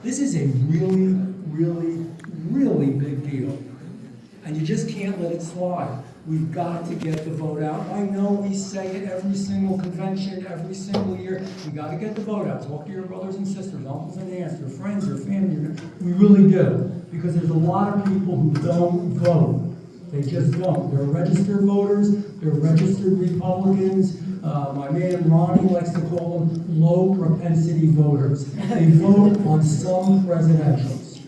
This is a really, really, really big deal. And you just can't let it slide. We've got to get the vote out. I know we say it every single convention, every single year. We got to get the vote out. Talk to your brothers and sisters, uncles and aunts, your friends, your family. We really do. Because there's a lot of people who don't vote. They just don't. They're registered voters. They're registered Republicans. My man Ronnie likes to call them low propensity voters. They vote on some presidentials.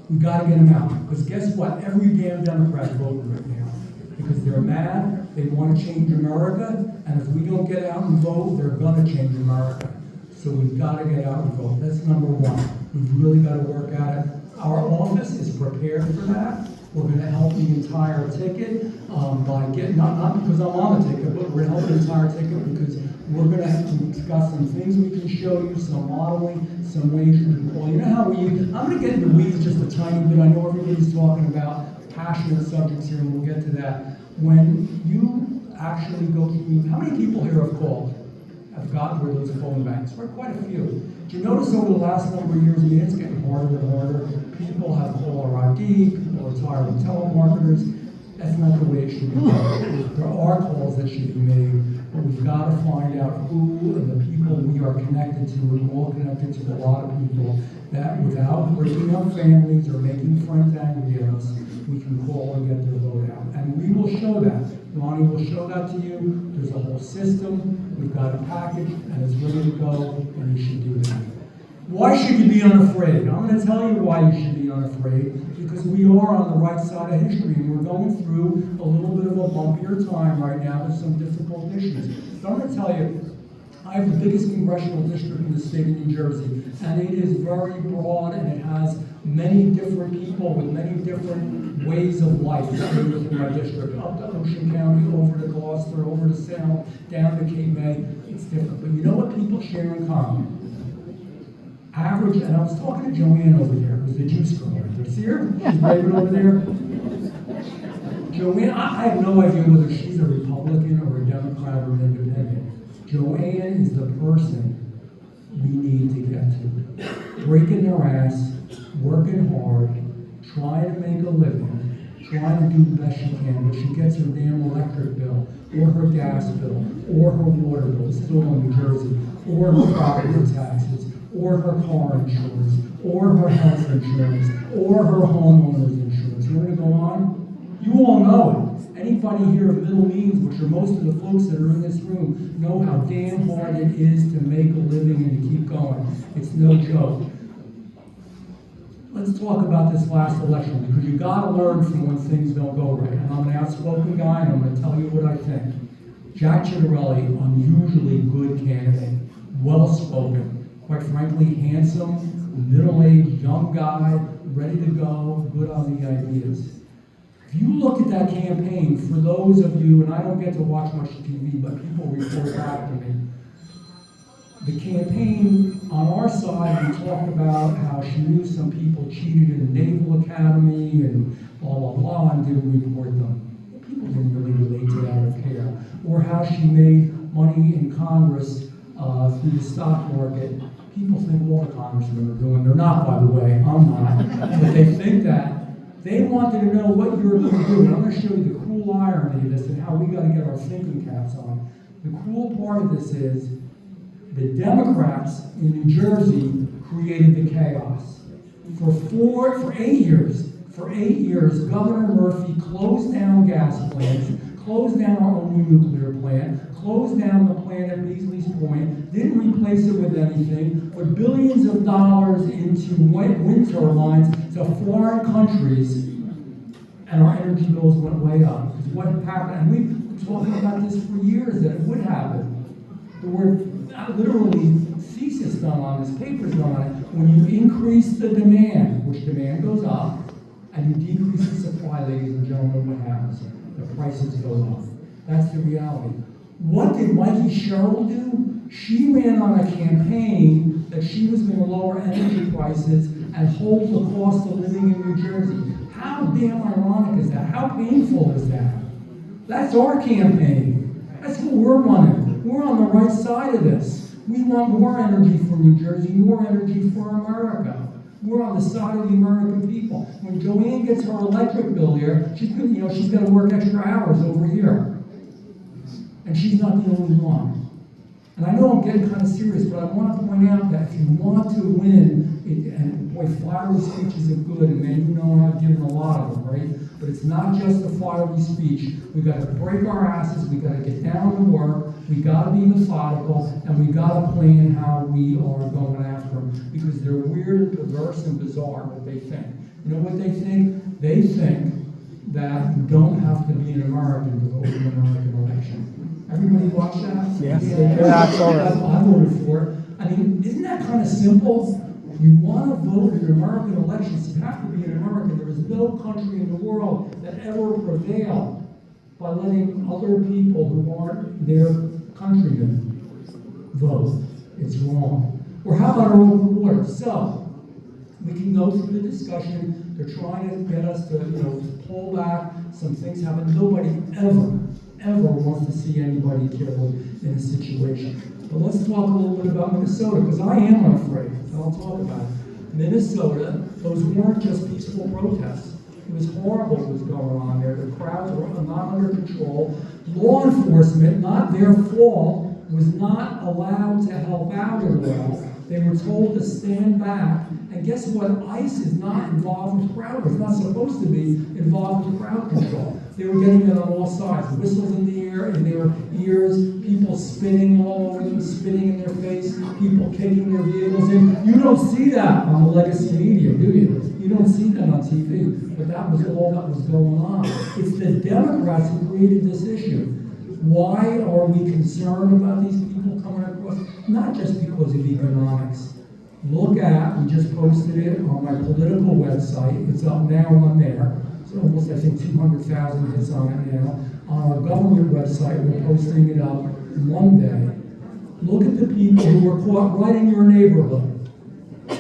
We've got to get them out. Because guess what? Every damn Democrat voting right now. Because they're mad, they want to change America, and if we don't get out and vote, they're going to change America. So we've got to get out and vote. That's number one. We've really got to work at it. Our office is prepared for that. We're going to help the entire ticket by getting, not because I'm on the ticket, but we're going to help the entire ticket because we're going to have to discuss some things we can show you, some modeling, some ways you can call. You know how I'm going to get into weeds just a tiny bit. I know everybody's talking about passionate subjects here, and we'll get to that. When you actually go through, how many people here have called? Have gotten rid of those phone banks? We're quite a few. Did you notice over the last number of years, I mean, it's getting harder and harder. People have caller ID, people are tired of telemarketers. That's not the way it should be done. There are calls that should be made, but we've got to find out who and the people we are connected to. We're all connected to a lot of people that without breaking up families or making friends angry at us, we can call and get their vote out. And we will show that. Ronnie will show that to you. There's a whole system. We've got a package, and it's ready to go, and you should do that. Why should you be unafraid? I'm going to tell you why you should be unafraid, because we are on the right side of history, and we're going through a little bit of a bumpier time right now with some difficult issues. So I'm going to tell you, I have the biggest congressional district in the state of New Jersey, and it is very broad, and it has many different people with many different ways of life within my district. Up to Ocean County, over to Gloucester, over to Salem, down to Cape May. It's different. But you know what people share in common? Average, and I was talking to Joanne over there, who's the juice girl right there. See her? She's waving over there. Joanne, I have no idea whether she's a Republican or a Democrat or an independent. Joanne is the person we need to get to. Breaking their ass, working hard, trying to make a living, trying to do the best she can, but she gets her damn electric bill, or her gas bill, or her water bill, this is all in New Jersey, or her property taxes, or her car insurance, or her health insurance, or her homeowner's insurance. You want to go on? You all know it. Anybody here of middle means, which are most of the folks that are in this room, know how damn hard it is to make a living and to keep going. It's no joke. Let's talk about this last election, because you got to learn from when things don't go right. And I'm an outspoken guy, and I'm going to tell you what I think. Jack Ciattarelli, unusually good candidate, well-spoken, quite frankly, handsome, middle-aged, young guy, ready to go, good on the ideas. If you look at that campaign, for those of you, and I don't get to watch much TV, but people report back to me, the campaign on our side, we talked about how she knew some people cheated in the Naval Academy and blah, blah, blah, and didn't report them. People didn't really relate to that or care. Or how she made money in Congress through the stock market. People think all the congressmen are doing. They're not, by the way. I'm not. But they think that. They wanted to know what you're going to do. And I'm going to show you the cruel irony of this and how we got to get our thinking caps on. The cruel part of this is the Democrats in New Jersey created the chaos. For 8 years, Governor Murphy closed down gas plants, closed down our only nuclear plant, closed down the plant at Beasley's Point, didn't replace it with anything, put billions of dollars into wind turbines to foreign countries, and our energy bills went way up. Because what happened, and we've been talking about this for years, that it would happen. There were literally thesis done on this, papers done on it. When you increase the demand, which demand goes up, and you decrease the supply, ladies and gentlemen, what happens? The prices go up. That's the reality. What did Mikey Sherrill do? She ran on a campaign that she was going to lower energy prices and hold the cost of living in New Jersey. How damn ironic is that? How painful is that? That's our campaign. That's what we're running. We're on the right side of this. We want more energy for New Jersey, more energy for America. We're on the side of the American people. When Joanne gets her electric bill here, she's got to work extra hours over here. And she's not the only one. And I know I'm getting kind of serious, but I want to point out that if you want to win, and boy, fiery speeches are good, and man, you know I've given a lot of them, right? But it's not just a fiery speech. We've got to break our asses, we've got to get down to work, we've got to be methodical, and we've got to plan how we are going after them, because they're weird and perverse and bizarre what they think. You know what they think? They think that you don't have to be an American to vote in an American election. Everybody watch that? Yes. Yeah, I voted for it. I mean, isn't that kind of simple? You want to vote in American elections, you have to be an American. There is no country in the world that ever prevailed by letting other people who aren't their countrymen vote. It's wrong. Or how about our open water? So, we can go through the discussion. They're trying to get us to, pull back. Some things happen. Nobody ever wants to see anybody killed in a situation. But let's talk a little bit about Minnesota, because I am unafraid, and I'll talk about it. Minnesota, those weren't just peaceful protests. It was horrible what was going on there. The crowds were not under control. Law enforcement, not their fault, was not allowed to help out at all. They were told to stand back. And guess what? ICE is not involved with crowd. It's not supposed to be involved with crowd control. They were getting it on all sides. Whistles in the air, in their ears, people spinning all over them, spitting in their face, people kicking their vehicles in. You don't see that on the legacy media, do you? You don't see that on TV. But that was all that was going on. It's the Democrats who created this issue. Why are we concerned about these people coming across? Not just because of economics. Look at, we just posted it on my political website. It's up now on there. It's almost, I think, 200,000 hits on it now. On our government website, we're posting it up one day. Look at the people who were caught right in your neighborhood,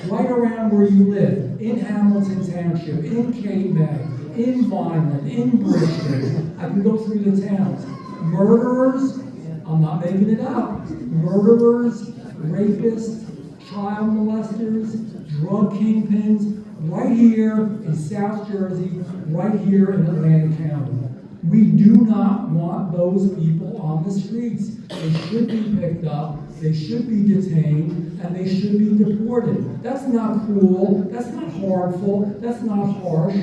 right around where you live, in Hamilton Township, in Cape May, in Vineland, in Bridgeton. I can go through the towns. Murderers, I'm not making it up, murderers, rapists, child molesters, drug kingpins, right here in South Jersey, right here in Atlantic County. We do not want those people on the streets. They should be picked up, they should be detained, and they should be deported. That's not cruel, that's not harmful, that's not harsh.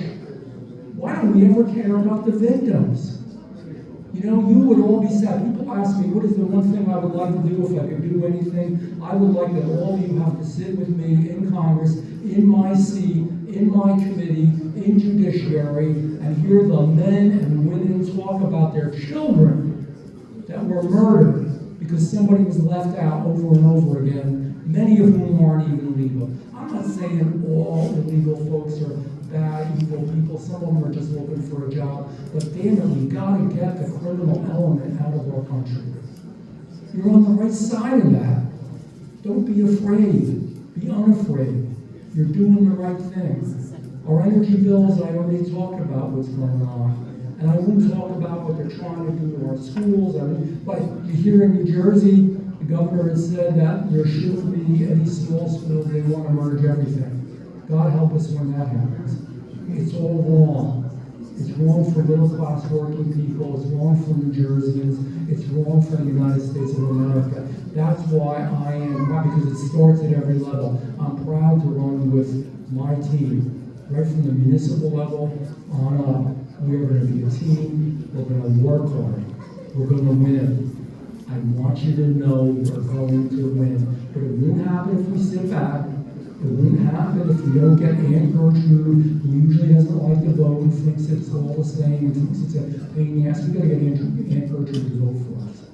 Why don't we ever care about the victims? You would all be sad. People ask me, what is the one thing I would like to do if I could do anything? I would like that all of you have to sit with me in Congress, in my seat, in my committee, in judiciary, and hear the men and women talk about their children that were murdered because somebody was left out over and over again, many of whom aren't even legal. I'm not saying all illegal folks are bad, evil people. Some of them are just looking for a job. But damn it, we got to get the criminal element out of our country. You're on the right side of that. Don't be afraid. Be unafraid. You're doing the right thing. Our energy bills, I already talked about what's going on. And I wouldn't talk about what they're trying to do to our schools. But here in New Jersey, the governor has said that there shouldn't be any small schools. They want to merge everything. God help us when that happens. It's all wrong. It's wrong for middle-class working people. It's wrong for New Jerseyans. It's wrong for the United States of America. That's why I am, because it starts at every level. I'm proud to run with my team, right from the municipal level on up. We are going to be a team. We're going to work hard. We're going to win. I want you to know we're going to win. But it won't happen if we sit back. It won't happen if we don't get Aunt Gertrude, who usually doesn't like to vote and thinks it's all the same and thinks it's a pain in the ass. We've got to get Aunt Gertrude to vote for us.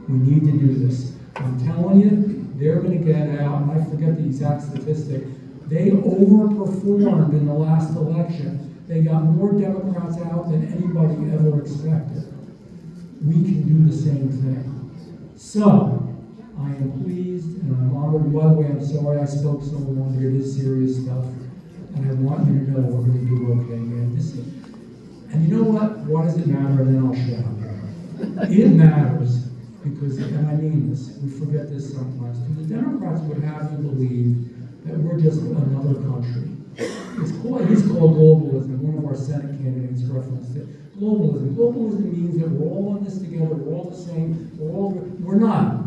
We need to do this. I'm telling you, they're going to get out, and I forget the exact statistic. They overperformed in the last election. They got more Democrats out than anybody ever expected. We can do the same thing. So, I am pleased and I'm honored. By the way, I'm sorry I spoke so long here. It is serious stuff. And I want you to know we're going to do okay, man. And you know what? Why does it matter? And then I'll shut up. It matters because, and I mean this, we forget this sometimes, because the Democrats would have you believe that we're just another country. It is called globalism. One of our Senate candidates referenced it. Globalism. Globalism means that we're all in this together, we're all the same, we're not.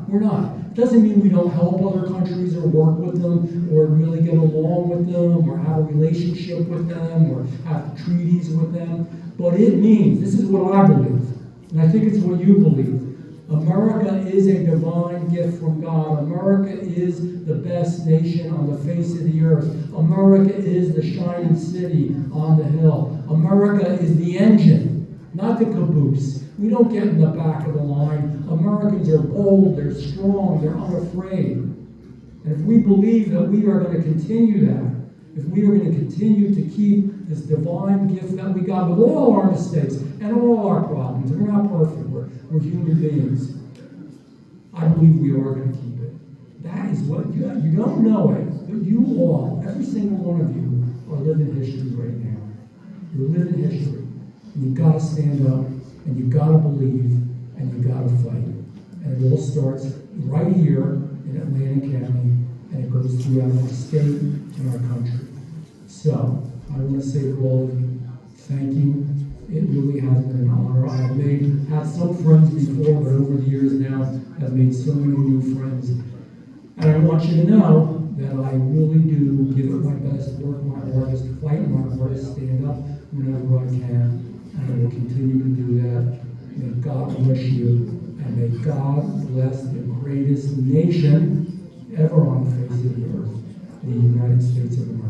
It doesn't mean we don't help other countries or work with them or really get along with them or have a relationship with them or have treaties with them. But it means, this is what I believe, and I think it's what you believe. America is a divine gift from God. America is the best nation on the face of the earth. America is the shining city on the hill. America is the engine, not the caboose. We don't get in the back of the line. Americans are bold, they're strong, they're unafraid. And if we believe that we are going to continue that, if we are going to continue to keep this divine gift that we got with all our mistakes and all our problems, and we're not perfect, we're human beings, I believe we are going to keep it. That is what, you don't know it, but you all, every single one of you, are living history right now. You're living history. And you've got to stand up, and you've got to believe, and you've got to fight. And it all starts right here in Atlantic County, and it goes throughout our state and our country. So, I want to say to all of you, thank you. It really has been an honor. I have had some friends before, but over the years now, I've made so many new friends. And I want you to know that I really do give it my best, work my hardest, fight my hardest, stand up whenever I can. And I will continue to do that. May God bless you, and may God bless the greatest nation ever on the face of the earth, the United States of America.